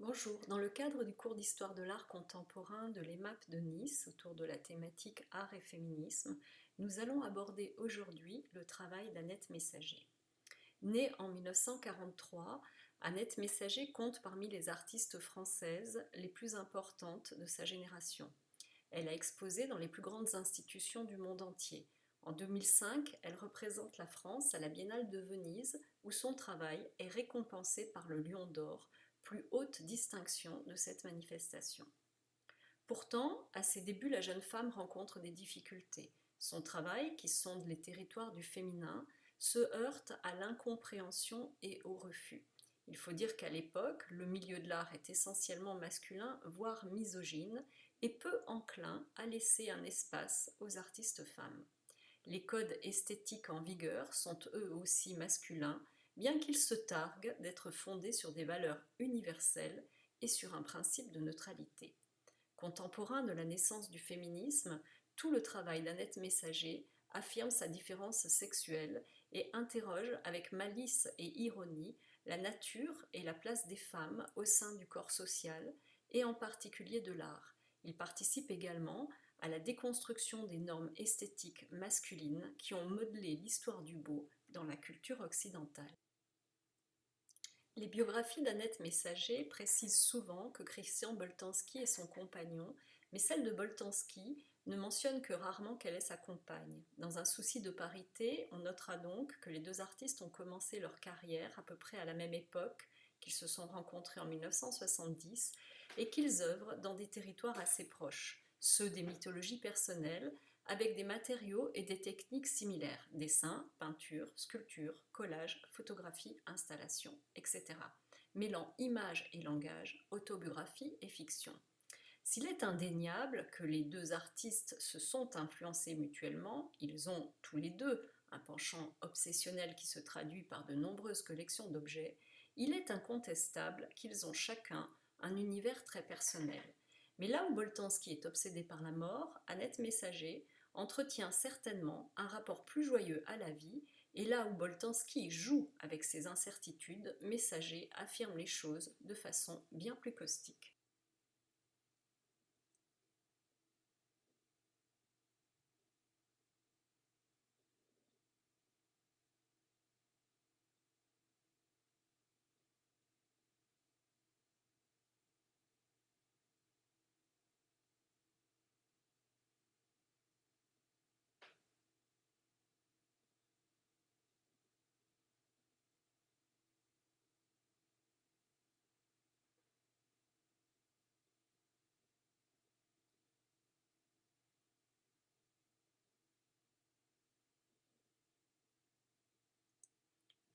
Bonjour, dans le cadre du cours d'histoire de l'art contemporain de l'EMAP de Nice, autour de la thématique art et féminisme, nous allons aborder aujourd'hui le travail d'Annette Messager. Née en 1943, Annette Messager compte parmi les artistes françaises les plus importantes de sa génération. Elle a exposé dans les plus grandes institutions du monde entier. En 2005, elle représente la France à la Biennale de Venise, où son travail est récompensé par le Lion d'Or, plus haute distinction de cette manifestation. Pourtant, à ses débuts, la jeune femme rencontre des difficultés. Son travail, qui sonde les territoires du féminin, se heurte à l'incompréhension et au refus. Il faut dire qu'à l'époque, le milieu de l'art est essentiellement masculin, voire misogyne, et peu enclin à laisser un espace aux artistes femmes. Les codes esthétiques en vigueur sont eux aussi masculins, bien qu'ils se targuent d'être fondés sur des valeurs universelles et sur un principe de neutralité. Contemporain de la naissance du féminisme, tout le travail d'Annette Messager affirme sa différence sexuelle et interroge avec malice et ironie la nature et la place des femmes au sein du corps social et en particulier de l'art. Il participe également à la déconstruction des normes esthétiques masculines qui ont modelé l'histoire du beau dans la culture occidentale. Les biographies d'Annette Messager précisent souvent que Christian Boltanski est son compagnon, mais celle de Boltanski ne mentionne que rarement qu'elle est sa compagne. Dans un souci de parité, on notera donc que les deux artistes ont commencé leur carrière à peu près à la même époque, qu'ils se sont rencontrés en 1970 et qu'ils œuvrent dans des territoires assez proches, ceux des mythologies personnelles, avec des matériaux et des techniques similaires, dessin, peinture, sculpture, collage, photographie, installation, etc., mêlant image et langage, autobiographie et fiction. S'il est indéniable que les deux artistes se sont influencés mutuellement, ils ont tous les deux un penchant obsessionnel qui se traduit par de nombreuses collections d'objets, il est incontestable qu'ils ont chacun un univers très personnel. Mais là où Boltanski est obsédé par la mort, Annette Messager entretient certainement un rapport plus joyeux à la vie, et là où Boltanski joue avec ses incertitudes, Messager affirme les choses de façon bien plus caustique.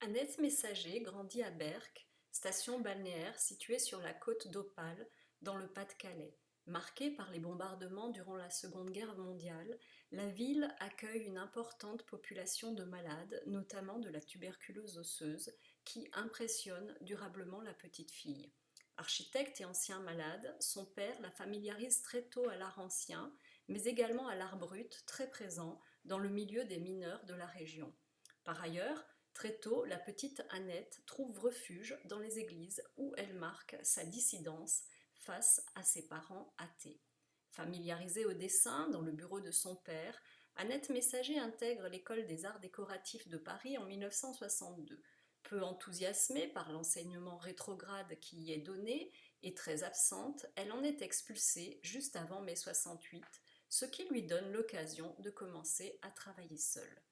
Annette Messager grandit à Berck, station balnéaire située sur la côte d'Opale, dans le Pas-de-Calais. Marquée par les bombardements durant la Seconde Guerre mondiale, la ville accueille une importante population de malades, notamment de la tuberculose osseuse, qui impressionne durablement la petite fille. Architecte et ancien malade, son père la familiarise très tôt à l'art ancien, mais également à l'art brut, très présent dans le milieu des mineurs de la région. Par ailleurs, très tôt, la petite Annette trouve refuge dans les églises où elle marque sa dissidence face à ses parents athées. Familiarisée au dessin dans le bureau de son père, Annette Messager intègre l'école des arts décoratifs de Paris en 1962. Peu enthousiasmée par l'enseignement rétrograde qui y est donné et très absente, elle en est expulsée juste avant mai 68, ce qui lui donne l'occasion de commencer à travailler seule.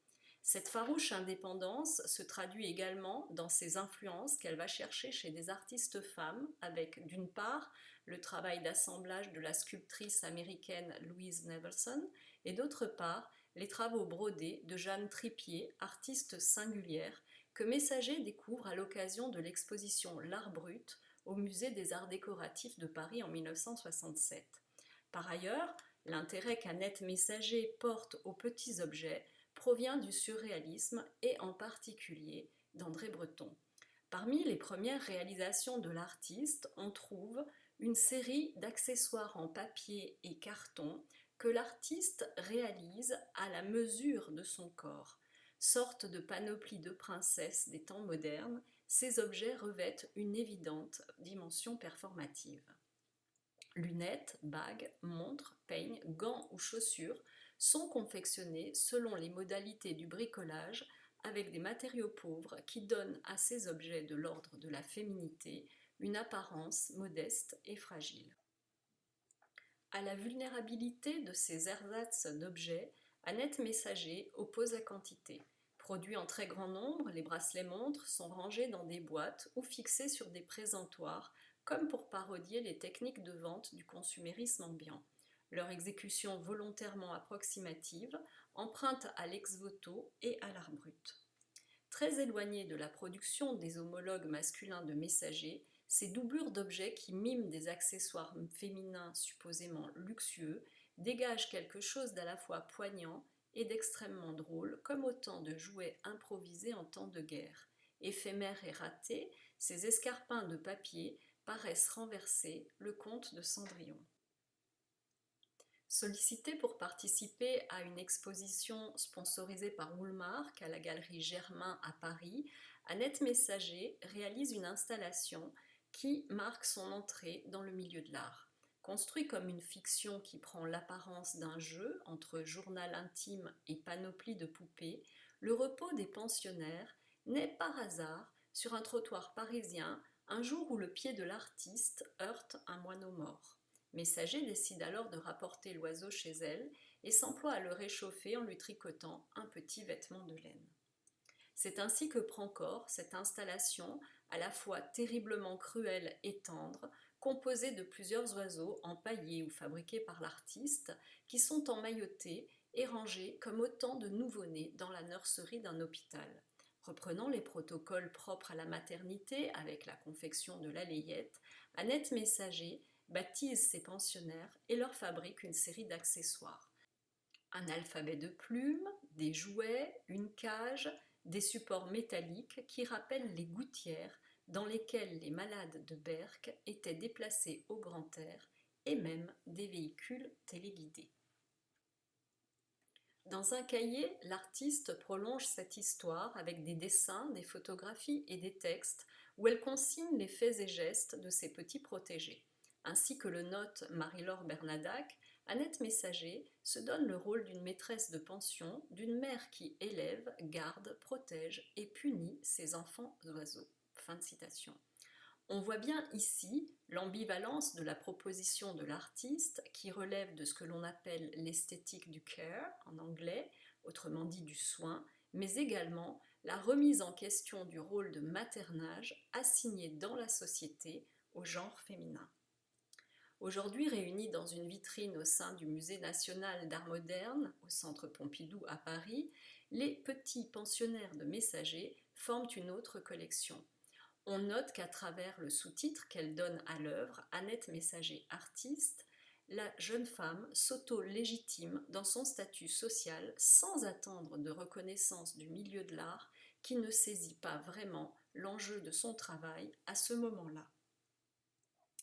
Cette farouche indépendance se traduit également dans ses influences qu'elle va chercher chez des artistes femmes, avec d'une part le travail d'assemblage de la sculptrice américaine Louise Nevelson et d'autre part les travaux brodés de Jeanne Tripier, artiste singulière, que Messager découvre à l'occasion de l'exposition L'Art brut au Musée des Arts décoratifs de Paris en 1967. Par ailleurs, l'intérêt qu'Annette Messager porte aux petits objets provient du surréalisme et en particulier d'André Breton. Parmi les premières réalisations de l'artiste, on trouve une série d'accessoires en papier et carton que l'artiste réalise à la mesure de son corps. Sorte de panoplie de princesse des temps modernes, ces objets revêtent une évidente dimension performative. Lunettes, bagues, montres, peignes, gants ou chaussures sont confectionnés selon les modalités du bricolage avec des matériaux pauvres qui donnent à ces objets de l'ordre de la féminité une apparence modeste et fragile. À la vulnérabilité de ces ersatz d'objets, Annette Messager oppose la quantité. Produits en très grand nombre, les bracelets-montres sont rangés dans des boîtes ou fixés sur des présentoirs, comme pour parodier les techniques de vente du consumérisme ambiant. Leur exécution volontairement approximative emprunte à l'ex-voto et à l'art brut. Très éloignés de la production des homologues masculins de Messager, ces doublures d'objets qui miment des accessoires féminins supposément luxueux dégagent quelque chose d'à la fois poignant et d'extrêmement drôle, comme autant de jouets improvisés en temps de guerre. Éphémères et ratés, ces escarpins de papier paraissent renverser le conte de Cendrillon. Sollicitée pour participer à une exposition sponsorisée par Woolmark à la galerie Germain à Paris, Annette Messager réalise une installation qui marque son entrée dans le milieu de l'art. Construit comme une fiction qui prend l'apparence d'un jeu entre journal intime et panoplie de poupées, le repos des pensionnaires naît par hasard sur un trottoir parisien un jour où le pied de l'artiste heurte un moineau mort. Messager décide alors de rapporter l'oiseau chez elle et s'emploie à le réchauffer en lui tricotant un petit vêtement de laine. C'est ainsi que prend corps cette installation à la fois terriblement cruelle et tendre, composée de plusieurs oiseaux empaillés ou fabriqués par l'artiste, qui sont emmaillotés et rangés comme autant de nouveau-nés dans la nurserie d'un hôpital. Reprenant les protocoles propres à la maternité avec la confection de la layette, Annette Messager baptise ses pensionnaires et leur fabrique une série d'accessoires. Un alphabet de plumes, des jouets, une cage, des supports métalliques qui rappellent les gouttières dans lesquelles les malades de Berck étaient déplacés au grand air, et même des véhicules téléguidés. Dans un cahier, l'artiste prolonge cette histoire avec des dessins, des photographies et des textes où elle consigne les faits et gestes de ses petits protégés. Ainsi que le note Marie-Laure Bernadac, Annette Messager se donne le rôle d'une maîtresse de pension, d'une mère qui élève, garde, protège et punit ses enfants oiseaux. Fin de citation. On voit bien ici l'ambivalence de la proposition de l'artiste qui relève de ce que l'on appelle l'esthétique du care en anglais, autrement dit du soin, mais également la remise en question du rôle de maternage assigné dans la société au genre féminin. Aujourd'hui réunis dans une vitrine au sein du Musée national d'art moderne, au Centre Pompidou à Paris, les petits pensionnaires de Messager forment une autre collection. On note qu'à travers le sous-titre qu'elle donne à l'œuvre, Annette Messager artiste, la jeune femme s'auto-légitime dans son statut social sans attendre de reconnaissance du milieu de l'art qui ne saisit pas vraiment l'enjeu de son travail à ce moment-là.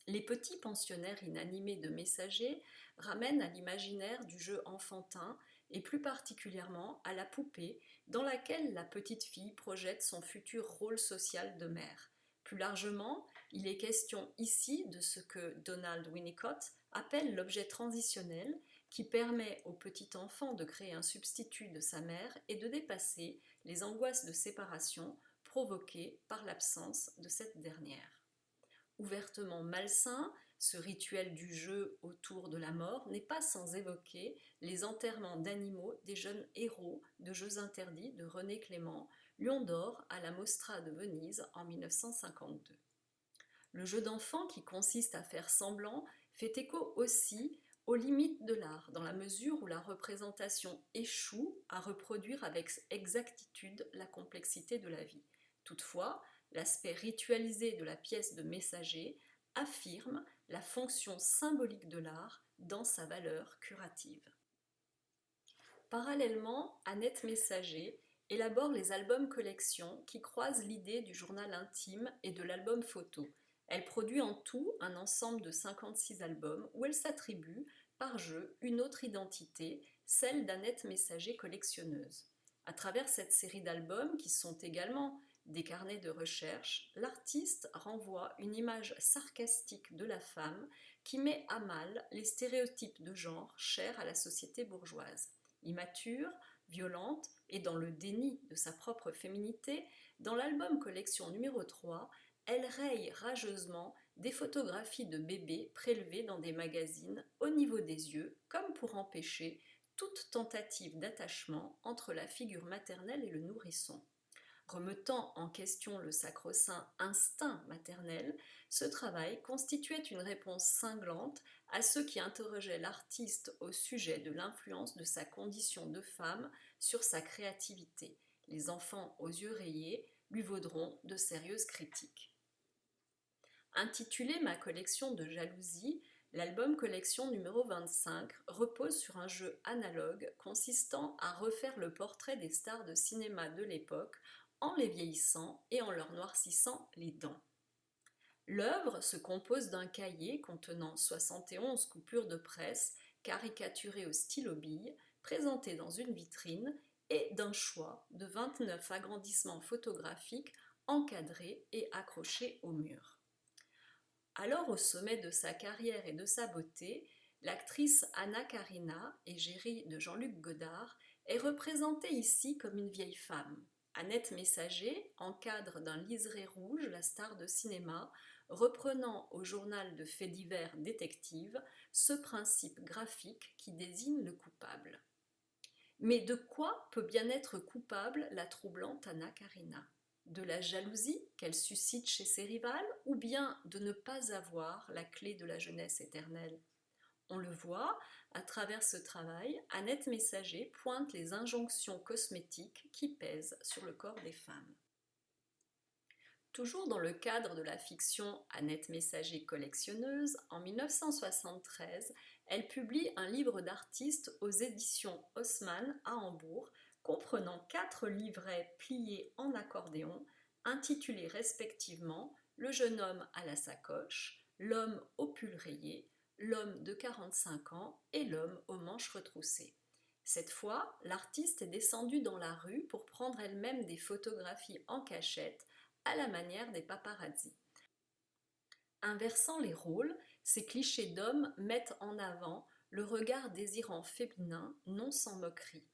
Les petits pensionnaires inanimés de Messager ramènent à l'imaginaire du jeu enfantin et plus particulièrement à la poupée dans laquelle la petite fille projette son futur rôle social de mère. Plus largement, il est question ici de ce que Donald Winnicott appelle l'objet transitionnel qui permet au petit enfant de créer un substitut de sa mère et de dépasser les angoisses de séparation provoquées par l'absence de cette dernière. Ouvertement malsain, ce rituel du jeu autour de la mort n'est pas sans évoquer les enterrements d'animaux des jeunes héros de Jeux interdits de René Clément, Lion d'or à la Mostra de Venise en 1952. Le jeu d'enfant qui consiste à faire semblant fait écho aussi aux limites de l'art, dans la mesure où la représentation échoue à reproduire avec exactitude la complexité de la vie. Toutefois, l'aspect ritualisé de la pièce de Messager affirme la fonction symbolique de l'art dans sa valeur curative. Parallèlement, Annette Messager élabore les albums collections qui croisent l'idée du journal intime et de l'album photo. Elle produit en tout un ensemble de 56 albums où elle s'attribue, par jeu, une autre identité, celle d'Annette Messager collectionneuse. À travers cette série d'albums, qui sont également des carnets de recherche, l'artiste renvoie une image sarcastique de la femme qui met à mal les stéréotypes de genre chers à la société bourgeoise. Immature, violente et dans le déni de sa propre féminité, dans l'album collection numéro 3, elle raye rageusement des photographies de bébés prélevées dans des magazines au niveau des yeux, comme pour empêcher toute tentative d'attachement entre la figure maternelle et le nourrisson. Remettant en question le sacro-saint instinct maternel, ce travail constituait une réponse cinglante à ceux qui interrogeaient l'artiste au sujet de l'influence de sa condition de femme sur sa créativité. Les enfants aux yeux rayés lui vaudront de sérieuses critiques. Intitulé Ma collection de jalousie, l'album collection numéro 25 repose sur un jeu analogue consistant à refaire le portrait des stars de cinéma de l'époque en les vieillissant et en leur noircissant les dents. L'œuvre se compose d'un cahier contenant 71 coupures de presse caricaturées au stylo bille, présentées dans une vitrine, et d'un choix de 29 agrandissements photographiques encadrés et accrochés au mur. Alors au sommet de sa carrière et de sa beauté, l'actrice Anna Karina, égérie de Jean-Luc Godard, est représentée ici comme une vieille femme. Annette Messager encadre d'un liseré rouge la star de cinéma, reprenant au journal de faits divers détective ce principe graphique qui désigne le coupable. Mais de quoi peut bien être coupable la troublante Anna Karina ? De la jalousie qu'elle suscite chez ses rivales ou bien de ne pas avoir la clé de la jeunesse éternelle ? On le voit, à travers ce travail, Annette Messager pointe les injonctions cosmétiques qui pèsent sur le corps des femmes. Toujours dans le cadre de la fiction Annette Messager collectionneuse, en 1973, elle publie un livre d'artiste aux éditions Haussmann à Hambourg, comprenant 4 livrets pliés en accordéon, intitulés respectivement Le jeune homme à la sacoche, L'homme au pull rayé, L'homme de 45 ans et L'homme aux manches retroussées. Cette fois, l'artiste est descendue dans la rue pour prendre elle-même des photographies en cachette, à la manière des paparazzi. Inversant les rôles, ces clichés d'hommes mettent en avant le regard désirant féminin, non sans moquerie.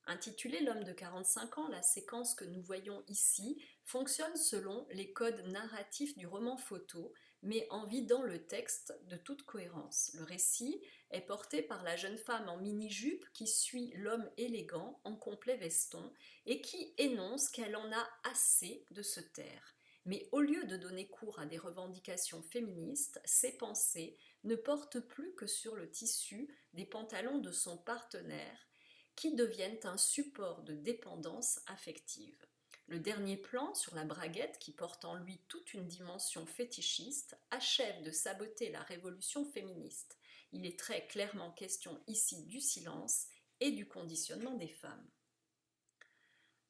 Intitulée L'homme de 45 ans, la séquence que nous voyons ici fonctionne selon les codes narratifs du roman photo, mais en vidant le texte de toute cohérence. Le récit est porté par la jeune femme en mini-jupe qui suit l'homme élégant en complet veston et qui énonce qu'elle en a assez de se taire. Mais au lieu de donner cours à des revendications féministes, ses pensées ne portent plus que sur le tissu des pantalons de son partenaire, qui deviennent un support de dépendance affective. Le dernier plan sur la braguette, qui porte en lui toute une dimension fétichiste, achève de saboter la révolution féministe. Il est très clairement question ici du silence et du conditionnement des femmes.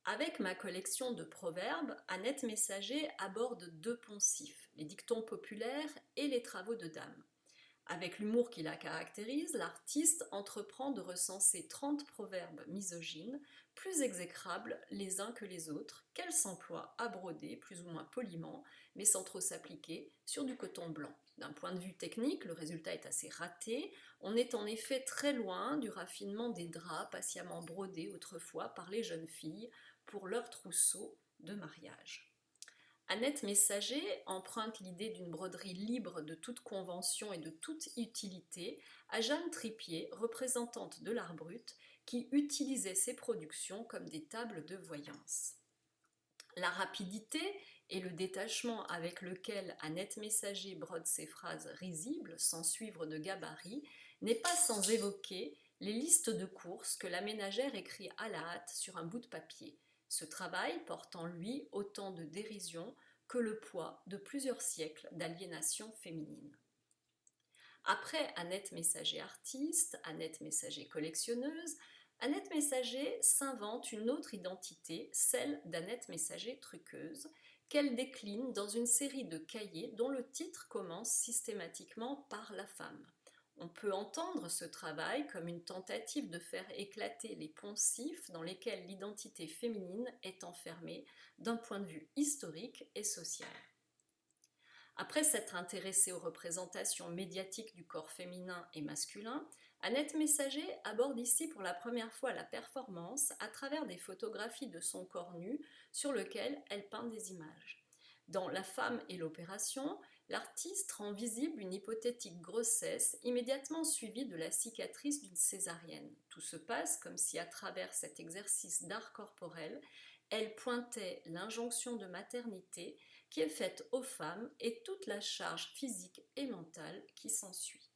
Avec ma collection de proverbes, Annette Messager aborde 2 poncifs, les dictons populaires et les travaux de dames. Avec l'humour qui la caractérise, l'artiste entreprend de recenser 30 proverbes misogynes, plus exécrables les uns que les autres, qu'elle s'emploie à broder plus ou moins poliment, mais sans trop s'appliquer, sur du coton blanc. D'un point de vue technique, le résultat est assez raté. On est en effet très loin du raffinement des draps patiemment brodés autrefois par les jeunes filles pour leur trousseau de mariage. Annette Messager emprunte l'idée d'une broderie libre de toute convention et de toute utilité à Jeanne Tripier, représentante de l'art brut, qui utilisait ses productions comme des tables de voyance. La rapidité et le détachement avec lequel Annette Messager brode ses phrases risibles, sans suivre de gabarit, n'est pas sans évoquer les listes de courses que la ménagère écrit à la hâte sur un bout de papier. Ce travail porte en lui autant de dérision que le poids de plusieurs siècles d'aliénation féminine. Après Annette Messager artiste, Annette Messager collectionneuse, Annette Messager s'invente une autre identité, celle d'Annette Messager truqueuse, qu'elle décline dans une série de cahiers dont le titre commence systématiquement par la femme. On peut entendre ce travail comme une tentative de faire éclater les poncifs dans lesquels l'identité féminine est enfermée d'un point de vue historique et social. Après s'être intéressée aux représentations médiatiques du corps féminin et masculin, Annette Messager aborde ici pour la première fois la performance à travers des photographies de son corps nu sur lequel elle peint des images. Dans La femme et l'opération, l'artiste rend visible une hypothétique grossesse immédiatement suivie de la cicatrice d'une césarienne. Tout se passe comme si à travers cet exercice d'art corporel, elle pointait l'injonction de maternité qui est faite aux femmes et toute la charge physique et mentale qui s'ensuit.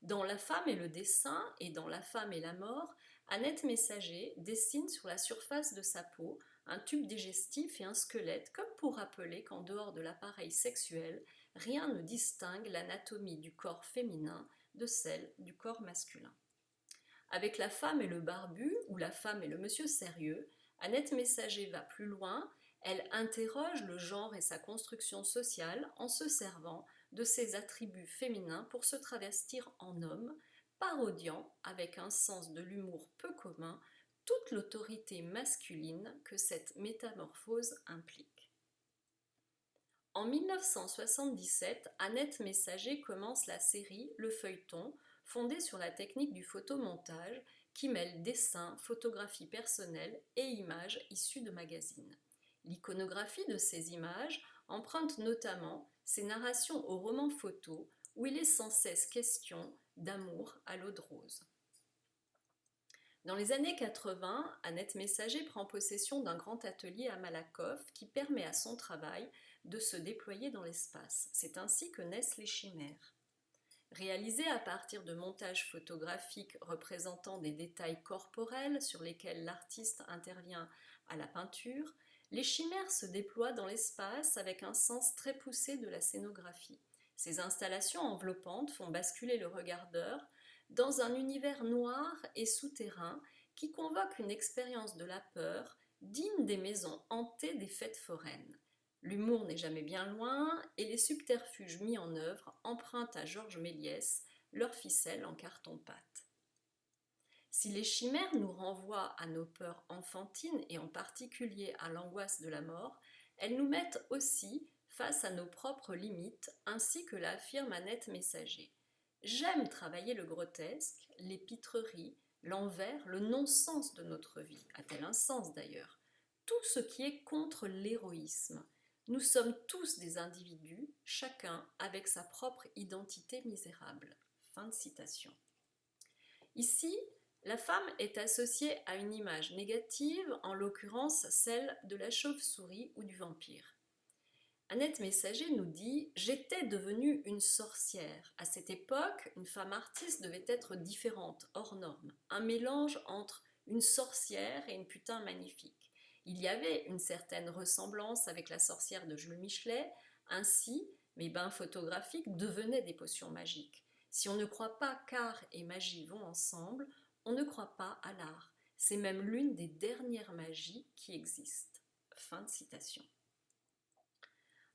Dans La femme et le dessin et dans La femme et la mort, Annette Messager dessine sur la surface de sa peau un tube digestif et un squelette comme pour rappeler qu'en dehors de l'appareil sexuel, rien ne distingue l'anatomie du corps féminin de celle du corps masculin. Avec La femme et le barbu ou La femme et le monsieur sérieux, Annette Messager va plus loin, elle interroge le genre et sa construction sociale en se servant de ses attributs féminins pour se travestir en homme, parodiant, avec un sens de l'humour peu commun, toute l'autorité masculine que cette métamorphose implique. En 1977, Annette Messager commence la série Le Feuilleton, fondée sur la technique du photomontage qui mêle dessins, photographies personnelles et images issues de magazines. L'iconographie de ces images emprunte notamment ses narrations au roman photo où il est sans cesse question d'amour à l'eau de rose. Dans les années 80, Annette Messager prend possession d'un grand atelier à Malakoff qui permet à son travail de se déployer dans l'espace. C'est ainsi que naissent les chimères. Réalisées à partir de montages photographiques représentant des détails corporels sur lesquels l'artiste intervient à la peinture, les chimères se déploient dans l'espace avec un sens très poussé de la scénographie. Ces installations enveloppantes font basculer le regardeur dans un univers noir et souterrain qui convoque une expérience de la peur digne des maisons hantées des fêtes foraines. L'humour n'est jamais bien loin et les subterfuges mis en œuvre empruntent à Georges Méliès leur ficelle en carton-pâte. Si les chimères nous renvoient à nos peurs enfantines et en particulier à l'angoisse de la mort, elles nous mettent aussi face à nos propres limites, ainsi que l'affirme Annette Messager. J'aime travailler le grotesque, l'épitrerie, l'envers, le non-sens de notre vie, a-t-elle un sens d'ailleurs, tout ce qui est contre l'héroïsme. Nous sommes tous des individus, chacun avec sa propre identité misérable. Fin de citation. Ici, la femme est associée à une image négative, en l'occurrence celle de la chauve-souris ou du vampire. Annette Messager nous dit « J'étais devenue une sorcière. À cette époque, une femme artiste devait être différente, hors norme. Un mélange entre une sorcière et une putain magnifique. Il y avait une certaine ressemblance avec la sorcière de Jules Michelet. Ainsi, mes bains photographiques devenaient des potions magiques. Si on ne croit pas qu'art et magie vont ensemble, on ne croit pas à l'art. C'est même l'une des dernières magies qui existent. » Fin de citation.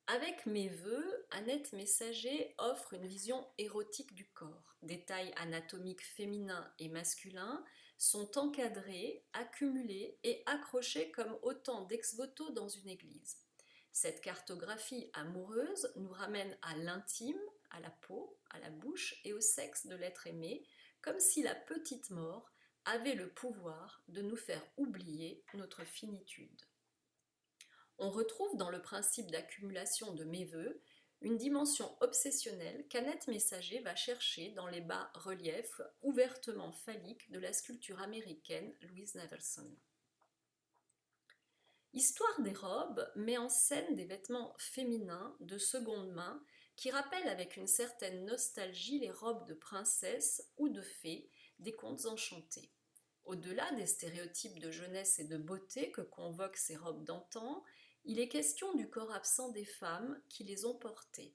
Avec Mes vœux, Annette Messager offre une vision érotique du corps. Détails anatomiques féminins et masculins sont encadrés, accumulés et accrochés comme autant d'ex-voto dans une église. Cette cartographie amoureuse nous ramène à l'intime, à la peau, à la bouche et au sexe de l'être aimé, comme si la petite mort avait le pouvoir de nous faire oublier notre finitude. On retrouve dans le principe d'accumulation de mes vœux une dimension obsessionnelle qu'Annette Messager va chercher dans les bas-reliefs ouvertement phalliques de la sculpture américaine Louise Nevelson. Histoire des robes met en scène des vêtements féminins de seconde main qui rappellent avec une certaine nostalgie les robes de princesses ou de fées des contes enchantés. Au-delà des stéréotypes de jeunesse et de beauté que convoquent ces robes d'antan, il est question du corps absent des femmes qui les ont portées.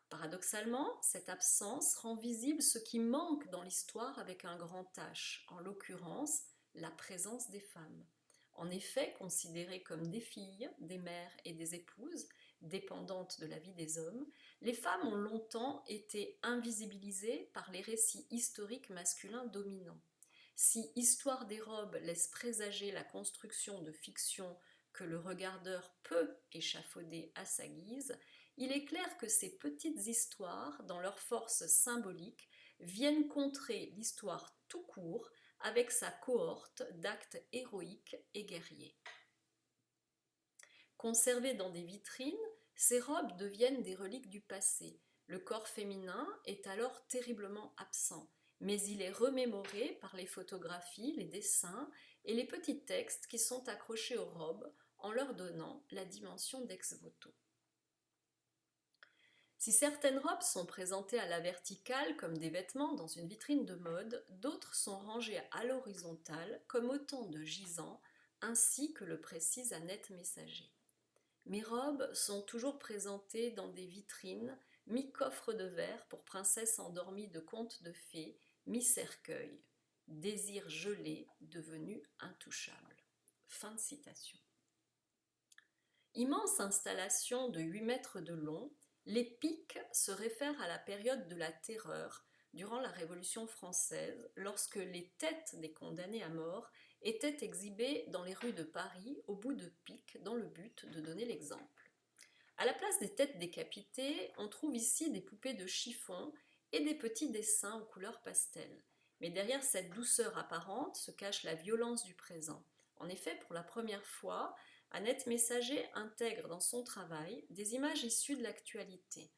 Paradoxalement, cette absence rend visible ce qui manque dans l'histoire avec un grand H, en l'occurrence la présence des femmes. En effet, considérées comme des filles, des mères et des épouses, dépendantes de la vie des hommes, les femmes ont longtemps été invisibilisées par les récits historiques masculins dominants. Si Histoire des robes laisse présager la construction de fictions que le regardeur peut échafauder à sa guise, il est clair que ces petites histoires, dans leur force symbolique, viennent contrer l'histoire tout court avec sa cohorte d'actes héroïques et guerriers. Conservées dans des vitrines, ces robes deviennent des reliques du passé. Le corps féminin est alors terriblement absent, mais il est remémoré par les photographies, les dessins et les petits textes qui sont accrochés aux robes en leur donnant la dimension d'ex-voto. Si certaines robes sont présentées à la verticale comme des vêtements dans une vitrine de mode, d'autres sont rangées à l'horizontale comme autant de gisants, ainsi que le précise Annette Messager. Mes robes sont toujours présentées dans des vitrines, mi-coffre de verre pour princesses endormies de contes de fées, mi-cercueil. Désir gelé devenu intouchable. Fin de citation. Immense installation de 8 mètres de long, les piques se réfèrent à la période de la terreur, durant la Révolution française, lorsque les têtes des condamnés à mort étaient exhibées dans les rues de Paris au bout de piques dans le but de donner l'exemple. À la place des têtes décapitées, on trouve ici des poupées de chiffon et des petits dessins aux couleurs pastel. Mais derrière cette douceur apparente se cache la violence du présent. En effet, pour la première fois, Annette Messager intègre dans son travail des images issues de l'actualité.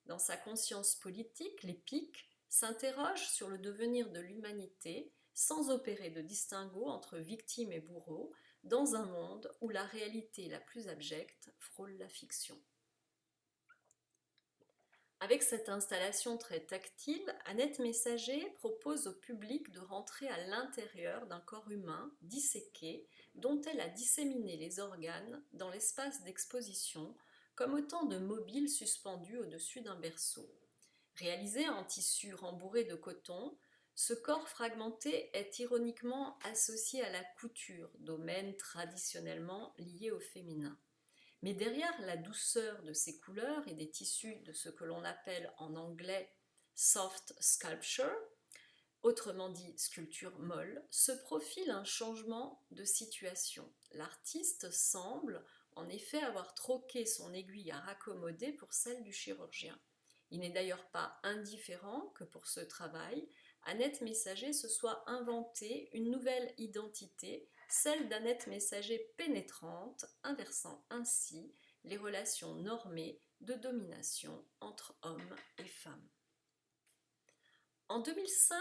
Dans sa conscience politique, les piques s'interroge sur le devenir de l'humanité sans opérer de distinguo entre victime et bourreau, dans un monde où la réalité la plus abjecte frôle la fiction. Avec cette installation très tactile, Annette Messager propose au public de rentrer à l'intérieur d'un corps humain disséqué dont elle a disséminé les organes dans l'espace d'exposition comme autant de mobiles suspendus au-dessus d'un berceau. Réalisé en tissu rembourré de coton, ce corps fragmenté est ironiquement associé à la couture, domaine traditionnellement lié au féminin. Mais derrière la douceur de ces couleurs et des tissus de ce que l'on appelle en anglais soft sculpture, autrement dit sculpture molle, se profile un changement de situation. L'artiste semble en effet avoir troqué son aiguille à raccommoder pour celle du chirurgien. Il n'est d'ailleurs pas indifférent que pour ce travail, Annette Messager se soit inventé une nouvelle identité, celle d'Annette Messager pénétrante, inversant ainsi les relations normées de domination entre hommes et femmes. En 2005,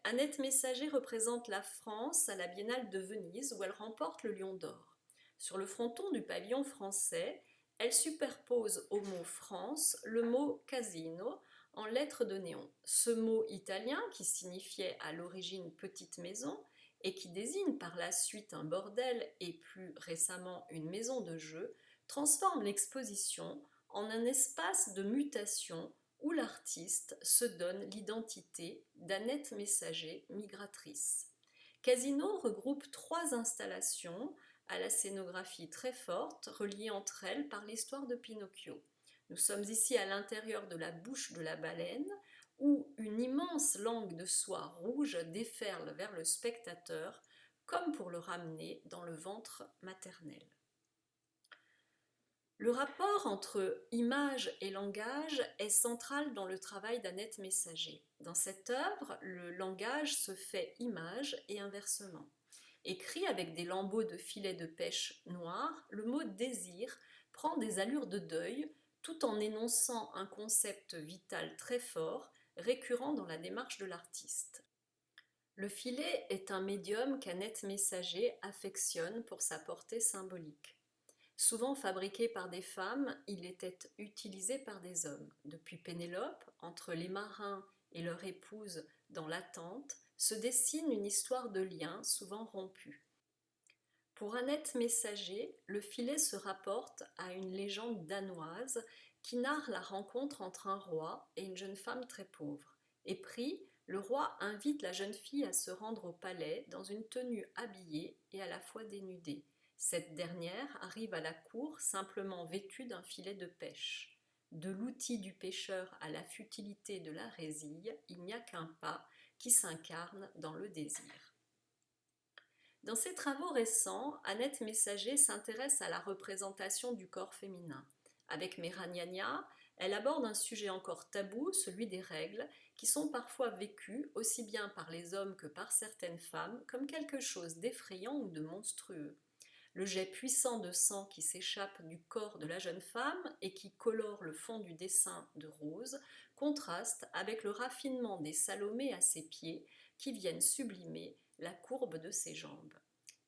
Annette Messager représente la France à la Biennale de Venise où elle remporte le Lion d'Or. Sur le fronton du pavillon français, elle superpose au mot France le mot casino en lettres de néon. Ce mot italien, qui signifiait à l'origine petite maison et qui désigne par la suite un bordel et plus récemment une maison de jeu, transforme l'exposition en un espace de mutation où l'artiste se donne l'identité d'Annette Messager, migratrice. Casino regroupe 3 installations à la scénographie très forte, reliées entre elles par l'histoire de Pinocchio. Nous sommes ici à l'intérieur de la bouche de la baleine, où une immense langue de soie rouge déferle vers le spectateur, comme pour le ramener dans le ventre maternel. Le rapport entre image et langage est central dans le travail d'Annette Messager. Dans cette œuvre, le langage se fait image et inversement. Écrit avec des lambeaux de filets de pêche noirs, le mot désir prend des allures de deuil tout en énonçant un concept vital très fort, récurrent dans la démarche de l'artiste. Le filet est un médium qu'Annette Messager affectionne pour sa portée symbolique. Souvent fabriqué par des femmes, il était utilisé par des hommes. Depuis Pénélope, entre les marins et leur épouse dans l'attente, se dessine une histoire de liens souvent rompus. Pour Annette Messager, le filet se rapporte à une légende danoise qui narre la rencontre entre un roi et une jeune femme très pauvre. Épris, le roi invite la jeune fille à se rendre au palais dans une tenue habillée et à la fois dénudée. Cette dernière arrive à la cour simplement vêtue d'un filet de pêche. De l'outil du pêcheur à la futilité de la résille, il n'y a qu'un pas qui s'incarne dans le désir. Dans ses travaux récents, Annette Messager s'intéresse à la représentation du corps féminin. Avec Meragnagna, elle aborde un sujet encore tabou, celui des règles, qui sont parfois vécues, aussi bien par les hommes que par certaines femmes, comme quelque chose d'effrayant ou de monstrueux. Le jet puissant de sang qui s'échappe du corps de la jeune femme et qui colore le fond du dessin de rose contraste avec le raffinement des Salomé à ses pieds qui viennent sublimer la courbe de ses jambes.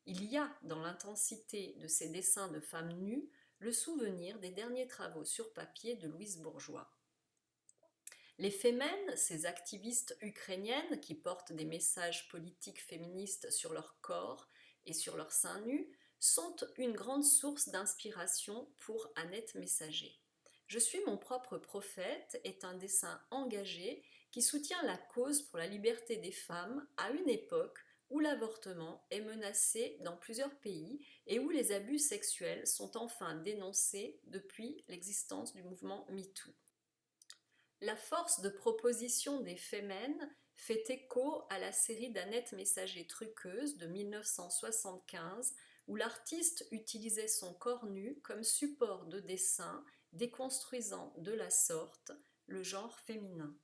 Il y a dans l'intensité de ces dessins de femmes nues le souvenir des derniers travaux sur papier de Louise Bourgeois. Les Femmes, ces activistes ukrainiennes qui portent des messages politiques féministes sur leur corps et sur leurs seins nus, sont une grande source d'inspiration pour Annette Messager. Je suis mon propre prophète est un dessin engagé qui soutient la cause pour la liberté des femmes à une époque où l'avortement est menacé dans plusieurs pays et où les abus sexuels sont enfin dénoncés depuis l'existence du mouvement MeToo. La force de proposition des Femmes fait écho à la série d'Annette Messager Truqueuse de 1975 où l'artiste utilisait son corps nu comme support de dessin, déconstruisant de la sorte le genre féminin.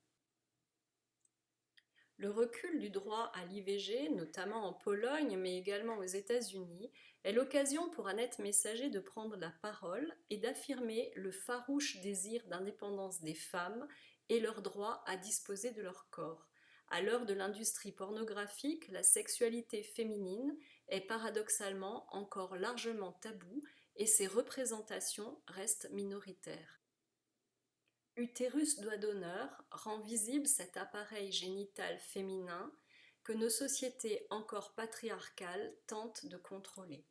Le recul du droit à l'IVG, notamment en Pologne mais également aux États-Unis, est l'occasion pour Annette Messager de prendre la parole et d'affirmer le farouche désir d'indépendance des femmes et leur droit à disposer de leur corps. À l'heure de l'industrie pornographique, la sexualité féminine est paradoxalement encore largement taboue et ses représentations restent minoritaires. Utérus doigt d'honneur rend visible cet appareil génital féminin que nos sociétés encore patriarcales tentent de contrôler.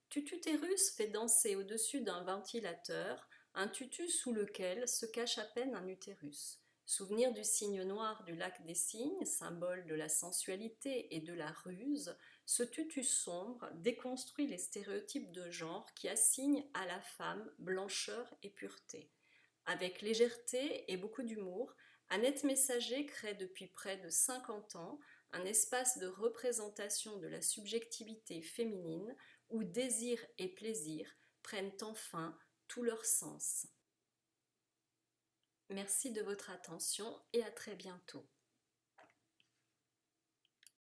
Tututérus fait danser au-dessus d'un ventilateur un tutu sous lequel se cache à peine un utérus. Souvenir du cygne noir du lac des cygnes, symbole de la sensualité et de la ruse, ce tutu sombre déconstruit les stéréotypes de genre qui assignent à la femme blancheur et pureté. Avec légèreté et beaucoup d'humour, Annette Messager crée depuis près de 50 ans un espace de représentation de la subjectivité féminine où désir et plaisir prennent enfin tout leur sens. Merci de votre attention et à très bientôt.